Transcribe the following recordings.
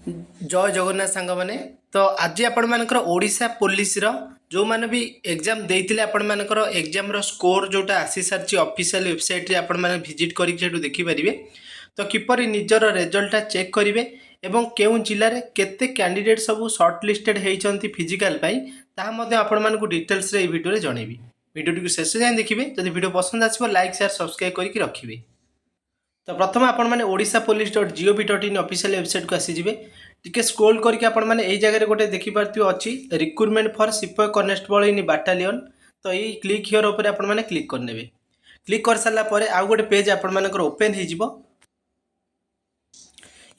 जय जगन्नाथ सांग मैंने तो आज आपण मानकर ओडिशा पुलिस रो जो माने भी एग्जाम देइथिले आपण मानकर एग्जाम रो स्कोर जोटा आसी सारची ऑफिशियल वेबसाइट रे आपण माने विजिट करिक जेटु देखि परिबे। तो किपरि निजर रिजल्ट चेक करिवे एवं केउ जिल्ला रे केते कैंडिडेट सब शॉर्ट लिस्टेड हेइचंती फिजिकल पई ता मध्ये आपण मानकु डिटेल्स रे ए वीडियो रे जणेबी। वीडियो को शेष जाय देखिबे। जदि वीडियो पसंद आछिबो लाइक शेयर सब्सक्राइब करिक रखिबे। तो प्रथम आपण मैंने orishapolice.gov.in ऑफिशियल वेबसाइट को आसीजे टिके स्क्रोल करके आपण मैंने यही जगह गोटे देखिपारे अच्छी रिक्रुटमेंट फॉर सिपाही कनेस्टेबल इन बाटालियन। तो यही क्लिक हियर उपर आपण मैंने क्लिक करने क्लिक कर सारा पर आउ गोटे पेज आपण मानकर ओपन हो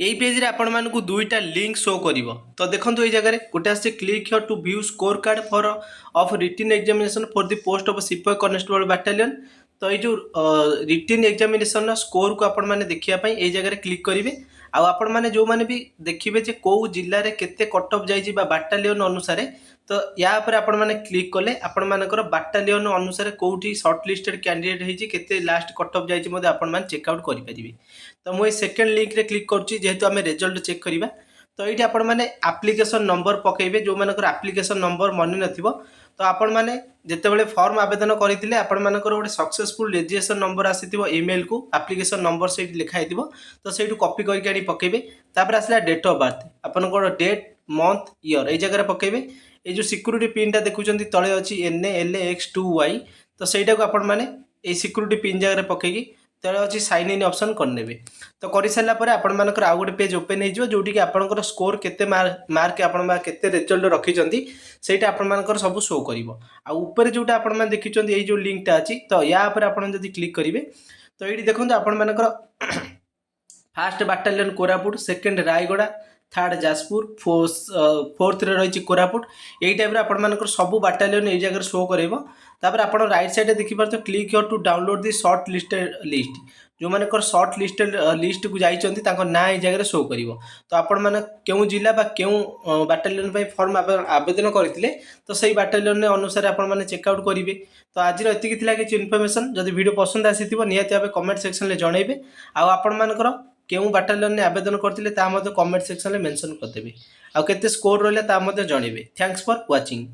यही पेज रे आपण मानकु दुईटा लिंक शो करिवो। तो देखंतु ए जगह गोटे आसे click here to view score card for of written examination for the post of सिपाही कनेस्टेबल बाटालियन। तो ये जो रिटन एग्जामिनेशन स्कोर को आपण माने देखिया पई ए जगह क्लिक करिवे। आ आपण माने जो माने भी देखिबे जे को जिल्ला रे केते कट ऑफ जाई बा बाटालियन अनुसार। तो या पर आपण माने क्लिक कले आपण मानकर बाटालियन अनुसार कोठी शॉर्ट लिस्टेड कैंडिडेट हेजी केते लास्ट कट ऑफ जाई मध्ये आपण माने चेक आउट करि परिबे। तो मु सेकंड लिंक रे क्लिक करछि जेहेतु आमे रिजल्ट चेक करिबा। तो ये आपण माने एप्लिकेशन नंबर पकेबे जो मानकर एप्लिकेशन नंबर मन नथिबो। तो आपण माने जेतेबेले फॉर्म आवेदन करथिले आपण मानकर गोटे सक्सेसफुल रजिस्ट्रेशन नंबर आसीथिबो ईमेल को एप्लिकेशन नंबर से लिखा हेतिबो। तो सेठू कॉपी करके आनी पकेबे। तापर आसला डेट ऑफ बर्थ आपनकर डेट मंथ ईयर ए जगह पकेबे। ए जो सिक्यूरिटी पिन टा देखुचंती तळे अछि NALX2Y। तो सेटा को आपण माने ए सिक्यूरिटी पिन जगह पकेगी तळे अछि साइन इन ऑप्शन करनेबे। तो करि सारला परे आपण मानकर आ गोटे पेज ओपन हे जिवो जोटी कि आपनकर स्कोर केते मार्क आपण बा केते रिजल्ट रखिचंती सेटा आपण मानकर सब शो करिवो। आ ऊपर जोटा आपण मान देखिचंती ए जो लिंक टा अछि तो या पर आपण जदी क्लिक करिवे तो एडी देखंतु आपण मानकर first battalion Koraput, second Rayagada, third Jajpur, fourth रे रही कोरापुट। यही टाइप रे आपण मानकर सब बाटालियन ए जगह शो करेबो। तापर आपण राइट साइड देखि परतो click here to download the short listed list जो मानकर शॉर्ट लिस्टेड लिस्ट को जाइचंती ताको ना ए जगह शो करिवो। तो आपण माने केउ जिल्ला बा केउ बाटालियन पई फॉर्म आवेदन करथिले तो सही बाटालियन अनुसार आपण माने चेक आउट करिवे। तो आज एतिकी थिला कि इन्फॉर्मेशन जदि वीडियो पसंद आसीथिबो निहाती भाबे कमेंट सेक्शन ले जणैबे। आ आपण मानकर केउ बाटालियन ने आवेदन करथिले ता मध्ये कमेंट सेक्शन ले मेंशन करदेबे। आ केते स्कोर रहले ता मध्ये जणैबे। Thanks for watching.